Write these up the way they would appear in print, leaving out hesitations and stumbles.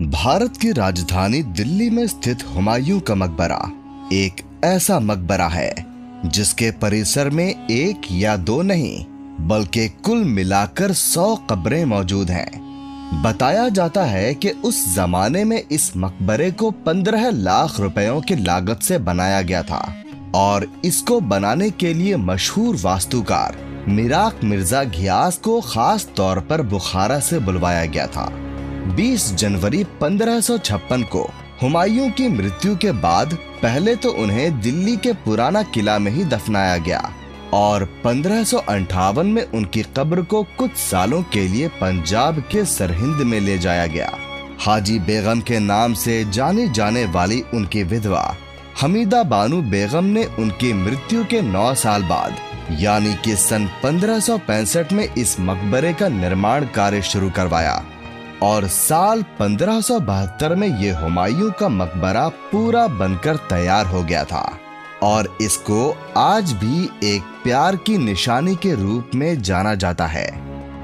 भारत की राजधानी दिल्ली में स्थित हुमायूं का मकबरा एक ऐसा मकबरा है जिसके परिसर में एक या दो नहीं बल्कि कुल मिलाकर 100 कब्रें मौजूद हैं। बताया जाता है कि उस जमाने में इस मकबरे को 15 लाख रुपयों की लागत से बनाया गया था और इसको बनाने के लिए मशहूर वास्तुकार मिराक मिर्जा घियास को खास तौर पर बुखारा से बुलवाया गया था। 20 जनवरी 1556 को हुमायूं की मृत्यु के बाद पहले तो उन्हें दिल्ली के पुराना किला में ही दफनाया गया और 1558 में उनकी कब्र को कुछ सालों के लिए पंजाब के सरहिंद में ले जाया गया। हाजी बेगम के नाम से जानी जाने वाली उनकी विधवा हमीदा बानू बेगम ने उनकी मृत्यु के 9 साल बाद यानी कि सन 1565 में इस मकबरे का निर्माण कार्य शुरू करवाया और साल 1572 में ये हुमायूं का मकबरा पूरा बनकर तैयार हो गया था और इसको आज भी एक प्यार की निशानी के रूप में जाना जाता है।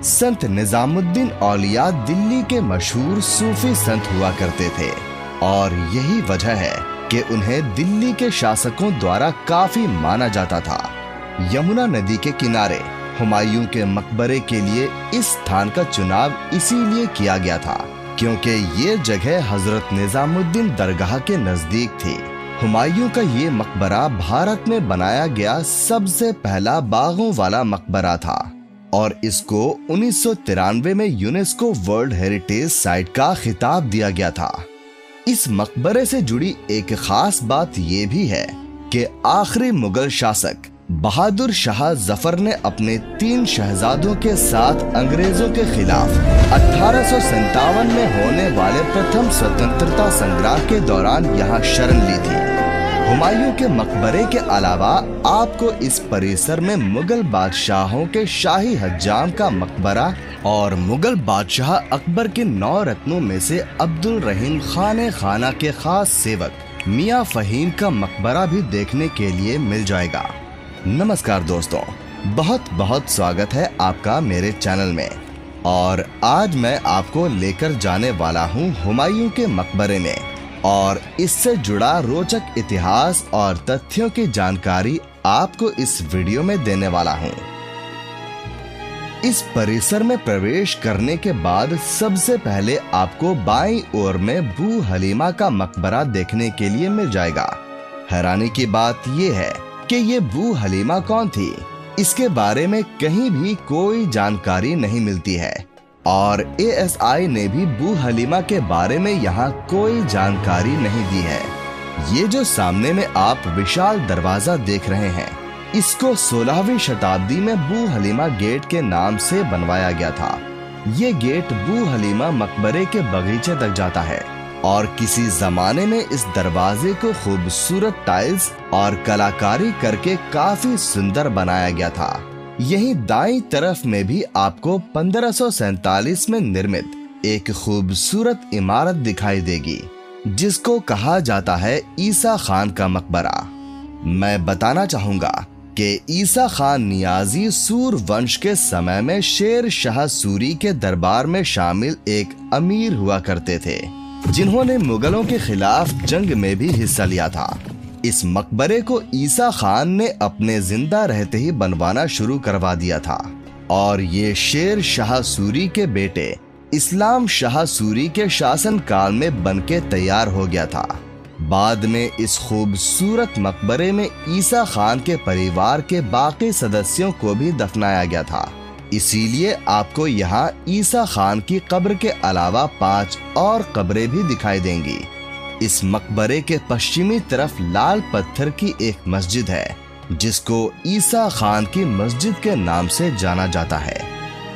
संत निजामुद्दीन औलिया दिल्ली के मशहूर सूफी संत हुआ करते थे और यही वजह है कि उन्हें दिल्ली के शासकों द्वारा काफी माना जाता था। यमुना नदी के किनारे हुमायूं के मकबरे के लिए इस स्थान का चुनाव इसीलिए किया गया था क्योंकि ये जगह हजरत निजामुद्दीन दरगाह के नजदीक थी। हुमायूं का ये मकबरा भारत में बनाया गया सबसे पहला बागों वाला मकबरा था और इसको 1993 में यूनेस्को वर्ल्ड हेरिटेज साइट का खिताब दिया गया था। इस मकबरे से जुड़ी एक खास बात ये भी है कि आखिरी मुगल शासक बहादुर शाह जफर ने अपने 3 शहजादों के साथ अंग्रेजों के खिलाफ 1857 में होने वाले प्रथम स्वतंत्रता संग्राम के दौरान यहाँ शरण ली थी। हुमायूं के मकबरे के अलावा आपको इस परिसर में मुगल बादशाहों के शाही हज्जाम का मकबरा और मुगल बादशाह अकबर के 9 रत्नों में से अब्दुल रहीम खाने खाना के खास सेवक मियां फहीम का मकबरा भी देखने के लिए मिल जाएगा। नमस्कार दोस्तों, बहुत बहुत स्वागत है आपका मेरे चैनल में और आज मैं आपको लेकर जाने वाला हूं हुमायूं के मकबरे में और इससे जुड़ा रोचक इतिहास और तथ्यों की जानकारी आपको इस वीडियो में देने वाला हूं। इस परिसर में प्रवेश करने के बाद सबसे पहले आपको बाईं ओर में बू हलीमा का मकबरा देखने के लिए मिल जाएगा। हैरानी की बात यह है कि ये बू हलीमा कौन थी, इसके बारे में कहीं भी कोई जानकारी नहीं मिलती है और ASI ने भी बू हलीमा के बारे में यहाँ कोई जानकारी नहीं दी है। ये जो सामने में आप विशाल दरवाजा देख रहे हैं, इसको 16वीं शताब्दी में बू हलीमा गेट के नाम से बनवाया गया था। ये गेट बू हलीमा मकबरे के बगीचे तक जाता है और किसी जमाने में इस दरवाजे को खूबसूरत टाइल्स और कलाकारी करके काफी सुंदर बनाया गया था। यहीं दाईं तरफ में भी आपको 1547 में निर्मित एक खूबसूरत इमारत दिखाई देगी जिसको कहा जाता है ईसा खान का मकबरा। मैं बताना चाहूंगा कि ईसा खान नियाजी सूर वंश के समय में शेर शाह सूरी के दरबार में शामिल एक अमीर हुआ करते थे जिन्होंने मुगलों के खिलाफ जंग में भी हिस्सा लिया था। इस मकबरे को ईसा खान ने अपने जिंदा रहते ही बनवाना शुरू करवा दिया था और ये शेर शाह सूरी के बेटे इस्लाम शाह सूरी के शासन काल में बनके तैयार हो गया था। बाद में इस खूबसूरत मकबरे में ईसा खान के परिवार के बाकी सदस्यों को भी दफनाया गया था। इसीलिए आपको यहाँ ईसा खान की कब्र के अलावा 5 और कब्रें भी दिखाई देंगी। इस मकबरे के पश्चिमी तरफ लाल पत्थर की एक मस्जिद है जिसको ईसा खान की मस्जिद के नाम से जाना जाता है।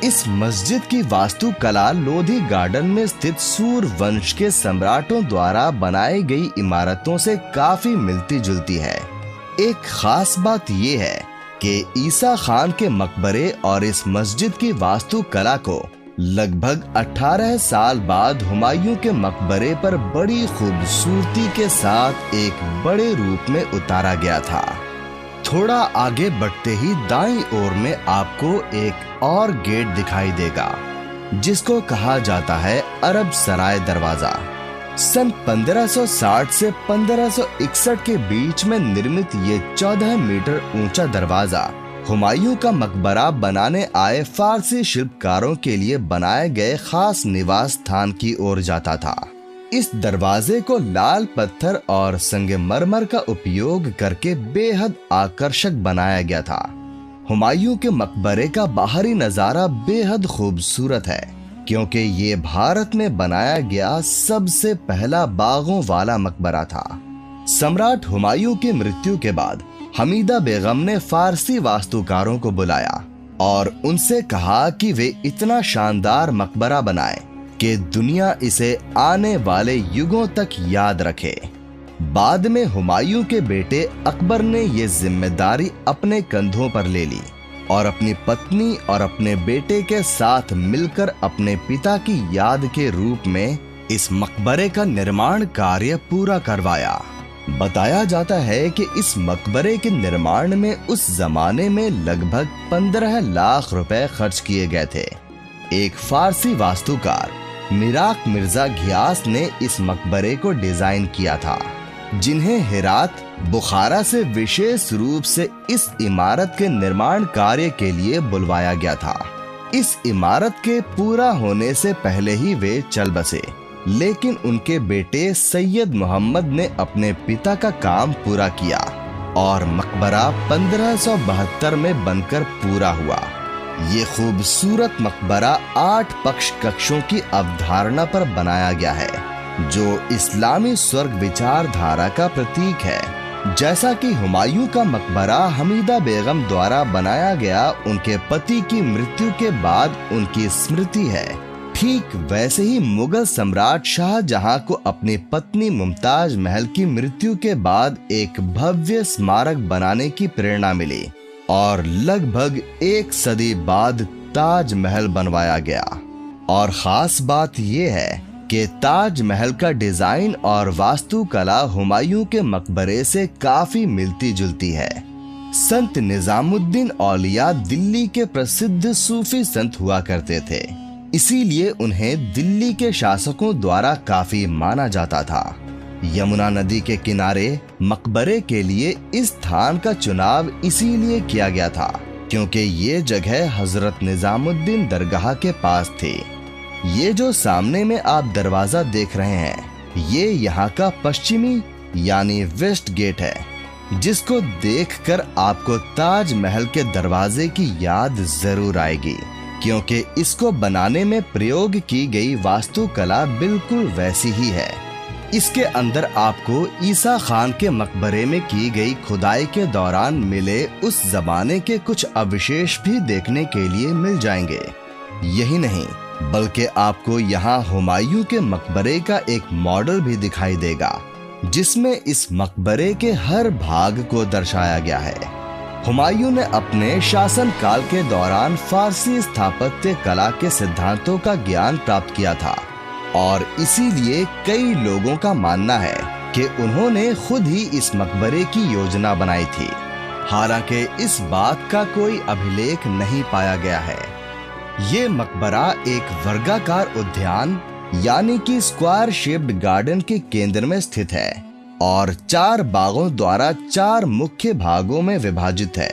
इस मस्जिद की वास्तुकला लोधी गार्डन में स्थित सूर वंश के सम्राटों द्वारा बनाई गई इमारतों से काफी मिलती जुलती है। एक खास बात ये है कि ईसा खान के मकबरे और इस मस्जिद की वास्तुकला को लगभग 18 साल बाद हुमायूं के मकबरे पर बड़ी खूबसूरती के साथ एक बड़े रूप में उतारा गया था। थोड़ा आगे बढ़ते ही दाईं ओर में आपको एक और गेट दिखाई देगा जिसको कहा जाता है अरब सराय दरवाजा। सन 1560 से 1561 के बीच में निर्मित ये 14 मीटर ऊंचा दरवाजा हुमायूं का मकबरा बनाने आए फारसी शिल्पकारों के लिए बनाए गए खास निवास स्थान की ओर जाता था। इस दरवाजे को लाल पत्थर और संगमरमर का उपयोग करके बेहद आकर्षक बनाया गया था। हुमायूं के मकबरे का बाहरी नजारा बेहद खूबसूरत है, क्योंकि ये भारत में बनाया गया सबसे पहला बागों वाला मकबरा था। सम्राट हुमायूं की मृत्यु के बाद हमीदा बेगम ने फारसी वास्तुकारों को बुलाया और उनसे कहा कि वे इतना शानदार मकबरा बनाएं कि दुनिया इसे आने वाले युगों तक याद रखे। बाद में हुमायूं के बेटे अकबर ने ये जिम्मेदारी अपने कंधों पर ले ली और अपनी पत्नी और अपने बेटे के साथ मिलकर अपने पिता की याद के रूप में इस मकबरे का निर्माण कार्य पूरा करवाया। बताया जाता है कि इस मकबरे के निर्माण में उस जमाने में लगभग 15 लाख रुपए खर्च किए गए थे। एक फारसी वास्तुकार मिराक मिर्जा घियास ने इस मकबरे को डिजाइन किया था, जिन्हें हेरात बुखारा से विशेष रूप से इस इमारत के निर्माण कार्य के लिए बुलवाया गया था। इस इमारत के पूरा होने से पहले ही वे चल बसे, लेकिन उनके बेटे सैयद मोहम्मद ने अपने पिता का काम पूरा किया और मकबरा 1572 में बनकर पूरा हुआ। ये खूबसूरत मकबरा 8 पक्ष कक्षों की अवधारणा पर बनाया गया है, जो इस्लामी स्वर्ग विचारधारा का प्रतीक है। जैसा कि हुमायूं का मकबरा हमीदा बेगम द्वारा बनाया गया उनके पति की मृत्यु के बाद उनकी स्मृति है, ठीक वैसे ही मुगल सम्राट शाहजहां को अपनी पत्नी मुमताज महल की मृत्यु के बाद एक भव्य स्मारक बनाने की प्रेरणा मिली और लगभग 1 सदी बाद ताज महल बनवाया गया। और खास बात यह है कि ताज महल का डिजाइन और वास्तुकला हुमायूं के मकबरे से काफी मिलती जुलती है। संत निजामुद्दीन औलिया दिल्ली के प्रसिद्ध सूफी संत हुआ करते थे, इसीलिए उन्हें दिल्ली के शासकों द्वारा काफी माना जाता था। यमुना नदी के किनारे मकबरे के लिए इस स्थान का चुनाव इसीलिए किया गया था क्योंकि ये जगह हजरत निजामुद्दीन दरगाह के पास थी। ये जो सामने में आप दरवाजा देख रहे हैं, ये यहाँ का पश्चिमी यानी वेस्ट गेट है, जिसको देखकर आपको ताज महल के दरवाजे की याद जरूर आएगी, क्योंकि इसको बनाने में प्रयोग की गई वास्तुकला बिल्कुल वैसी ही है। इसके अंदर आपको ईसा खान के मकबरे में की गई खुदाई के दौरान मिले उस जमाने के कुछ अवशेष भी देखने के लिए मिल जाएंगे। यही नहीं, बल्कि आपको यहाँ हुमायूं के मकबरे का एक मॉडल भी दिखाई देगा, जिसमें इस मकबरे के हर भाग को दर्शाया गया है। हुमायूं ने अपने शासन काल के दौरान फारसी स्थापत्य कला के सिद्धांतों का ज्ञान प्राप्त किया था और इसीलिए कई लोगों का मानना है कि उन्होंने खुद ही इस मकबरे की योजना बनाई थी। हालांकि इस बात का कोई अभिलेख नहीं पाया गया है। ये मकबरा एक वर्गाकार उद्यान यानी कि स्क्वायर शेप्ड गार्डन के केंद्र में स्थित है और 4 बागों द्वारा 4 मुख्य भागों में विभाजित है।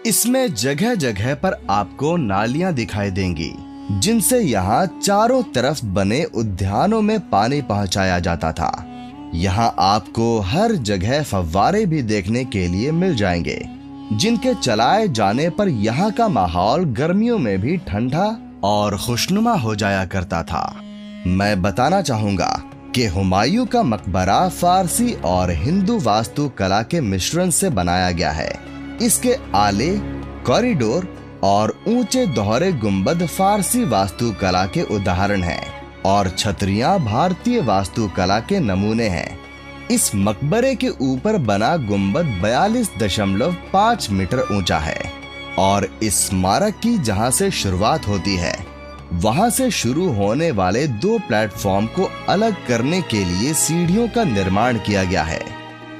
इसमें जगह जगह पर आपको नालियां दिखाई देंगी, जिनसे यहाँ चारों तरफ बने उद्यानों में पानी पहुँचाया जाता था। यहाँ आपको हर जगह फव्वारे भी देखने के लिए मिल जाएंगे, जिनके चलाए जाने पर यहाँ का माहौल गर्मियों में भी ठंडा और खुशनुमा हो जाया करता था। मैं बताना चाहूँगा कि हुमायूं का मकबरा फारसी और हिंदू वास्तु कला के मिश्रण से बनाया गया है। इसके आले, कॉरिडोर और ऊंचे दोहरे गुंबद फारसी वास्तु कला के उदाहरण हैं और छतरियां भारतीय वास्तु कला के नमूने हैं। इस मकबरे के ऊपर बना गुंबद 42.5 मीटर ऊंचा है और इस स्मारक की जहां से शुरुआत होती है, वहां से शुरू होने वाले 2 प्लेटफॉर्म को अलग करने के लिए सीढ़ियों का निर्माण किया गया है।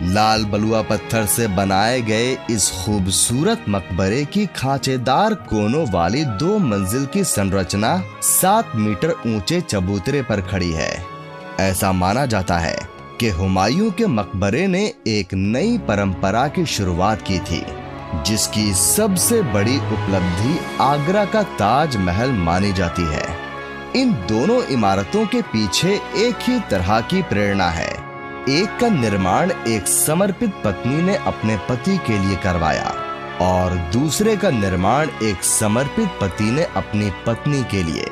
लाल बलुआ पत्थर से बनाए गए इस खूबसूरत मकबरे की खांचेदार कोनों वाली 2 मंजिल की संरचना 7 मीटर ऊंचे चबूतरे पर खड़ी है। ऐसा माना जाता है कि हुमायूं के मकबरे ने एक नई परंपरा की शुरुआत की थी, जिसकी सबसे बड़ी उपलब्धि आगरा का ताजमहल मानी जाती है। इन दोनों इमारतों के पीछे एक ही तरह की प्रेरणा है। एक का निर्माण एक समर्पित पत्नी ने अपने पति के लिए करवाया और दूसरे का निर्माण एक समर्पित पति ने अपनी पत्नी के लिए।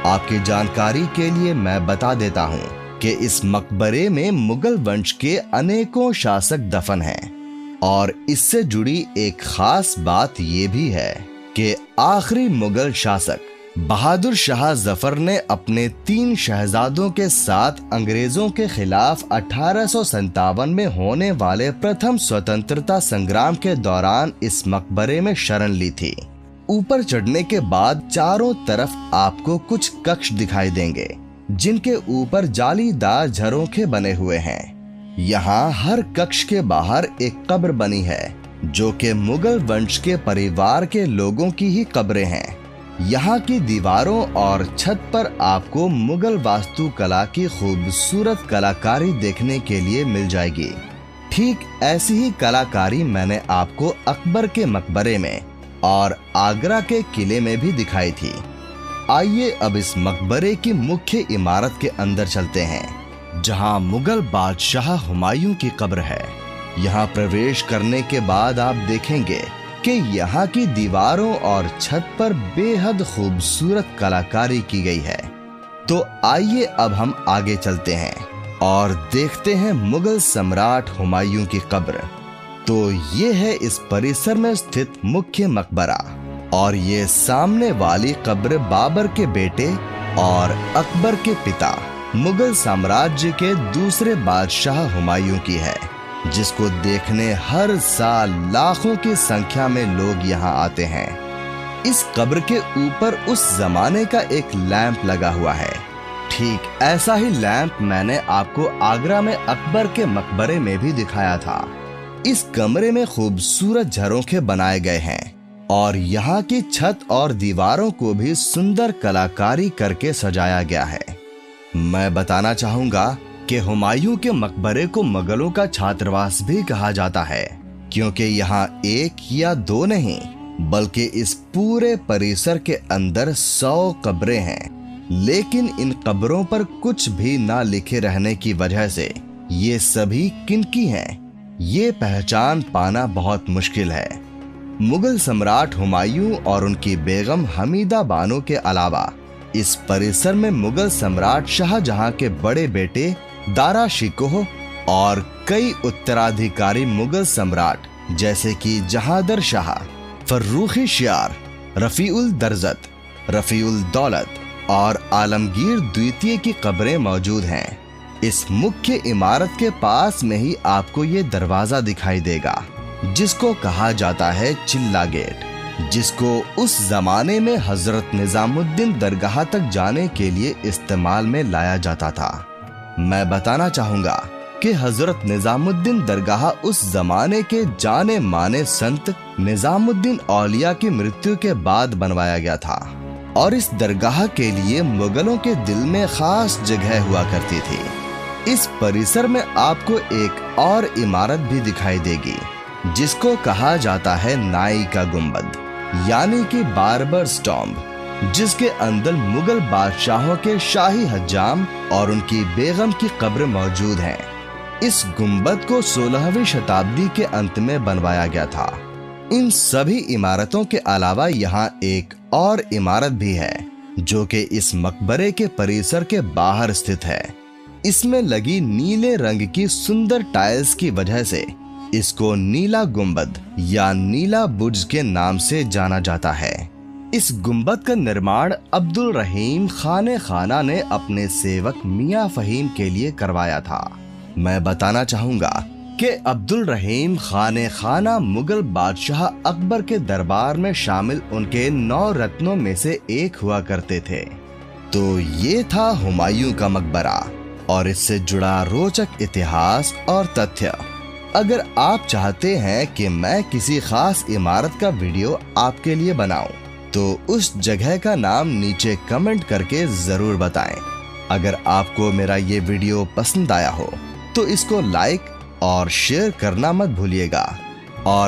आपकी जानकारी के लिए मैं बता देता हूँ कि इस मकबरे में मुगल वंश के अनेकों शासक दफन हैं और इससे जुड़ी एक खास बात ये भी है कि आखिरी मुगल शासक बहादुर शाह जफर ने अपने 3 शहजादों के साथ अंग्रेजों के खिलाफ 1857 में होने वाले प्रथम स्वतंत्रता संग्राम के दौरान इस मकबरे में शरण ली थी। ऊपर चढ़ने के बाद चारों तरफ आपको कुछ कक्ष दिखाई देंगे, जिनके ऊपर जालीदार झरोखे बने हुए हैं। यहाँ हर कक्ष के बाहर एक कब्र बनी है, जो कि मुगल वंश के परिवार के लोगों की ही कब्रें हैं। यहाँ की दीवारों और छत पर आपको मुगल वास्तुकला की खूबसूरत कलाकारी देखने के लिए मिल जाएगी। ठीक ऐसी ही कलाकारी मैंने आपको अकबर के मकबरे में और आगरा के किले में भी दिखाई थी। आइए अब इस मकबरे की मुख्य इमारत के अंदर चलते हैं, जहां मुगल बादशाह हुमायूं की कब्र है। यहां प्रवेश करने के बाद आप देखेंगे कि यहाँ की दीवारों और छत पर बेहद खूबसूरत कलाकारी की गई है। तो आइए अब हम आगे चलते हैं और देखते हैं मुगल सम्राट हुमायूं की कब्र। तो ये है इस परिसर में स्थित मुख्य मकबरा, और ये सामने वाली कब्र बाबर के बेटे और अकबर के पिता मुगल साम्राज्य के दूसरे बादशाह हुमायूं की है, जिसको देखने हर साल लाखों की संख्या में लोग यहाँ आते हैं। इस कब्र के ऊपर उस जमाने का एक लैंप लगा हुआ है। ठीक ऐसा ही लैंप मैंने आपको आगरा में अकबर के मकबरे में भी दिखाया था। इस कमरे में खूबसूरत झरोखे बनाए गए हैं और यहाँ की छत और दीवारों को भी सुंदर कलाकारी करके सजाया गया है। मैं बताना चाहूंगा कि हुमायूं के मकबरे को मुगलों का छात्रावास भी कहा जाता है, क्योंकि यहाँ 1 या 2 नहीं बल्कि इस पूरे परिसर के अंदर 100 कब्रें हैं। लेकिन इन कब्रों पर कुछ भी ना लिखे रहने की वजह से ये सभी किनकी हैं, ये पहचान पाना बहुत मुश्किल है। मुगल सम्राट हुमायूं और उनकी बेगम हमीदा बानो के अलावा इस परिसर में मुगल सम्राट शाहजहां के बड़े बेटे दारा शिकोह और कई उत्तराधिकारी मुगल सम्राट जैसे कि जहांदर शाह, फर्रुखी शियार, रफीउल दर्जत, रफीउल दौलत और आलमगीर द्वितीय की कब्रें मौजूद हैं। इस मुख्य इमारत के पास में ही आपको ये दरवाजा दिखाई देगा, जिसको कहा जाता है चिल्ला गेट, जिसको उस जमाने में हजरत निजामुद्दीन दरगाह तक जाने के लिए इस्तेमाल में लाया जाता था। मैं बताना चाहूंगा कि हजरत निजामुद्दीन दरगाह उस जमाने के जाने माने संत निजामुद्दीन औलिया की मृत्यु के बाद बनवाया गया था, और इस दरगाह के लिए मुगलों के दिल में खास जगह हुआ करती थी। इस परिसर में आपको एक और इमारत भी दिखाई देगी, जिसको कहा जाता है नाई का गुंबद, यानी कि बार्बर स्टॉम्ब, जिसके अंदर मुगल बादशाहों के शाही हज्जाम और उनकी बेगम की कब्र मौजूद है। इस गुंबद को 16वीं शताब्दी के अंत में बनवाया गया था। इन सभी इमारतों के अलावा यहाँ एक और इमारत भी है, जो कि इस मकबरे के परिसर के बाहर स्थित है। इसमें लगी नीले रंग की सुंदर टाइल्स की वजह से इसको नीला गुंबद या नीला बुर्ज के नाम से जाना जाता है। इस गुंबद का निर्माण अब्दुल रहीम खाने खाना ने अपने सेवक मियां फहीम के लिए करवाया था। मैं बताना चाहूंगा कि अब्दुल रहीम खाने खाना मुगल बादशाह अकबर के दरबार में शामिल उनके 9 रत्नों में से एक हुआ करते थे। तो ये था हुमायूं का मकबरा और इससे जुड़ा रोचक इतिहास और तथ्य। अगर आप चाहते हैं कि मैं किसी खास इमारत का वीडियो आपके लिए बनाऊं, तो उस जगह का नाम नीचे कमेंट करके जरूर बताएं। अगर आपको मेरा ये वीडियो पसंद आया हो तो इसको लाइक और शेयर करना मत भूलिएगा और